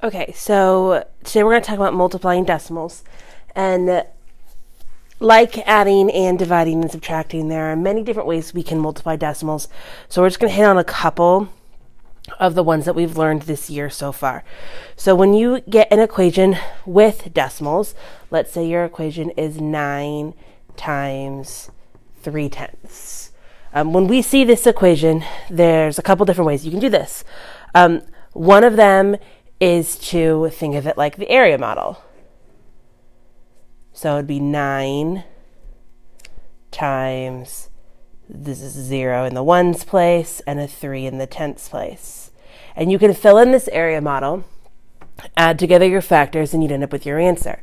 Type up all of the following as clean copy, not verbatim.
Okay, so today we're going to talk about multiplying decimals. And like adding and dividing and subtracting, there are many different ways we can multiply decimals. So we're just going to hit on a couple of the ones that we've learned this year so far. So when you get an equation with decimals, let's say your equation is 9 times 3/10. When we see this equation, there's a couple different ways you can do this. One of them is to think of it like the area model. So it'd be 9 times, this is 0 in the ones place and a 3 in the tenths place. And you can fill in this area model, add together your factors, and you'd end up with your answer.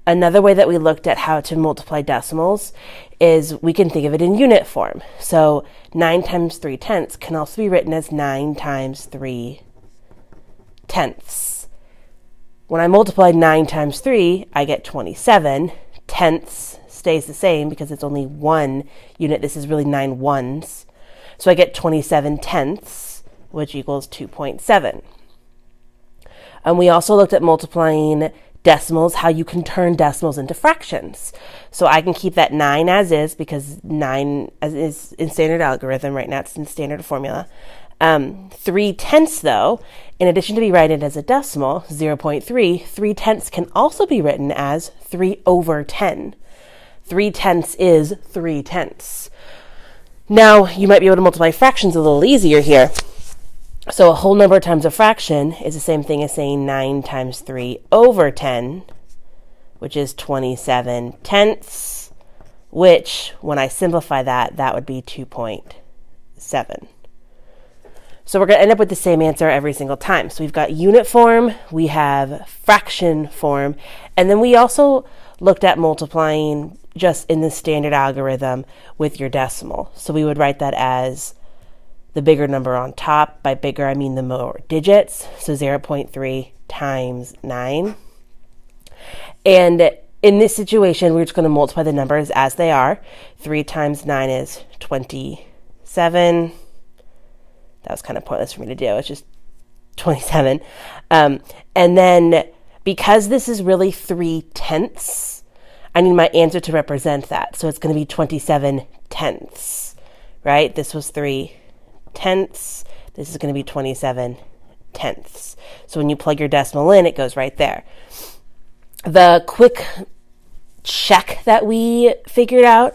Another way that we looked at how to multiply decimals is we can think of it in unit form. So 9 times 3/10 can also be written as 9 times 3/10. When I multiply 9 times 3, I get 27. Tenths stays the same because it's only one unit. This is really 9 ones. So I get 27 tenths, which equals 2.7. And we also looked at multiplying decimals, how you can turn decimals into fractions. So I can keep that 9 as is because 9 is in standard algorithm. Right now it's in standard formula. 3/10 though, in addition to be written as a decimal, 0.3, 3/10 can also be written as 3/10. 3/10 is 3/10. Now you might be able to multiply fractions a little easier here. So a whole number times a fraction is the same thing as saying 9 times 3/10, which is 27 tenths, which, when I simplify that, that would be 2.7. So we're going to end up with the same answer every single time. So we've got unit form, we have fraction form, and then we also looked at multiplying just in the standard algorithm with your decimal. So we would write that as the bigger number on top. By bigger, I mean the more digits. So 0.3 times 9. And in this situation, we're just going to multiply the numbers as they are. 3 times 9 is 27. That was kind of pointless for me to do. It's just 27. And then because this is really 3/10, I need my answer to represent that. So it's going to be 27 tenths, right? This was 3/10. This is going to be 27 tenths. So when you plug your decimal in, it goes right there. The quick check that we figured out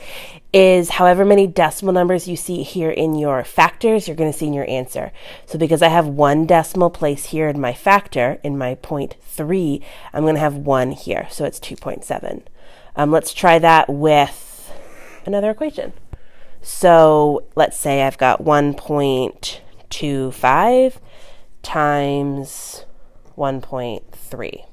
is however many decimal numbers you see here in your factors, you're going to see in your answer. So because I have one decimal place here in my factor, in my 0.3, I'm going to have 1 here. So it's 2.7. Let's try that with another equation. So let's say I've got 1.25 times 1.3.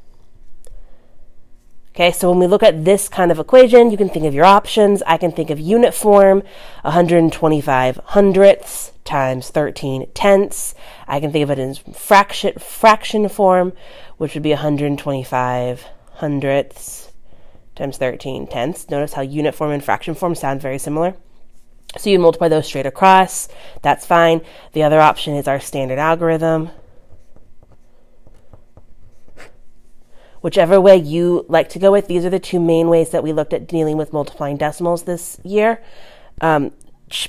Okay, so when we look at this kind of equation, you can think of your options. I can think of unit form, 125 hundredths times 13 tenths. I can think of it in fraction form, which would be 125 hundredths times 13 tenths. Notice how unit form and fraction form sound very similar. So you multiply those straight across. That's fine. The other option is our standard algorithm. Whichever way you like to go with, these are the two main ways that we looked at dealing with multiplying decimals this year.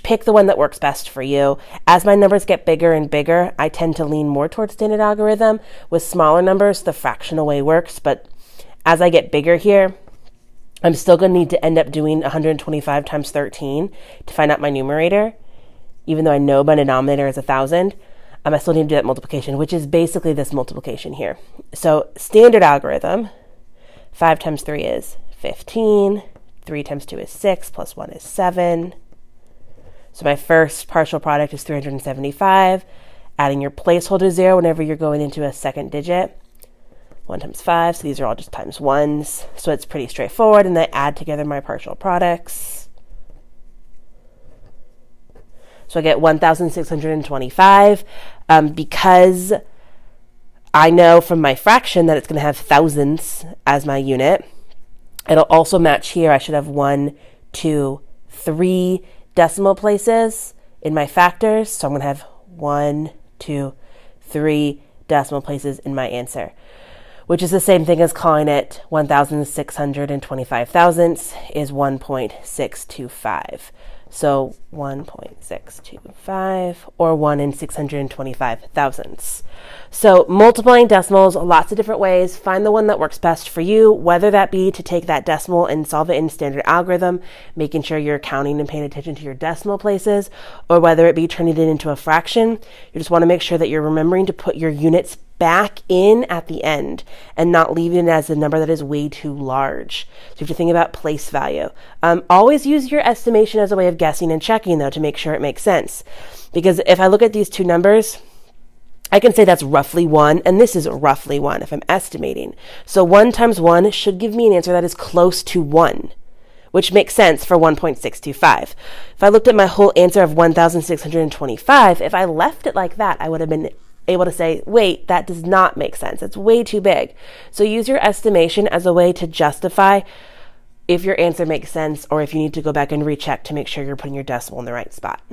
Pick the one that works best for you. As my numbers get bigger and bigger, I tend to lean more towards standard algorithm. With smaller numbers, the fractional way works, but as I get bigger here, I'm still going to need to end up doing 125 times 13 to find out my numerator, even though I know my denominator is 1,000. I still need to do that multiplication, which is basically this multiplication here. So standard algorithm, 5 times 3 is 15, 3 times 2 is 6, plus 1 is 7. So my first partial product is 375. Adding your placeholder 0 whenever you're going into a second digit. 1 times 5, so these are all just times 1s. So it's pretty straightforward, and I add together my partial products. So I get 1,625. Because I know from my fraction that it's going to have thousands as my unit, it'll also match here. I should have 1, 2, 3 decimal places in my factors. So I'm going to have 1, 2, 3 decimal places in my answer, which is the same thing as calling it 1,625 thousandths is 1.625. So 1.625 or 1 in 625 thousandths. So multiplying decimals, lots of different ways. Find the one that works best for you, whether that be to take that decimal and solve it in standard algorithm, making sure you're counting and paying attention to your decimal places, or whether it be turning it into a fraction. You just want to make sure that you're remembering to put your units back in at the end and not leaving it as a number that is way too large. So you have to think about place value. Always use your estimation as a way of guessing and checking, though, to make sure it makes sense. Because if I look at these two numbers, I can say that's roughly 1, and this is roughly 1 if I'm estimating. So 1 times 1 should give me an answer that is close to 1, which makes sense for 1.625. If I looked at my whole answer of 1,625, if I left it like that, I would have been able to say, wait, that does not make sense. It's way too big. So use your estimation as a way to justify if your answer makes sense or if you need to go back and recheck to make sure you're putting your decimal in the right spot.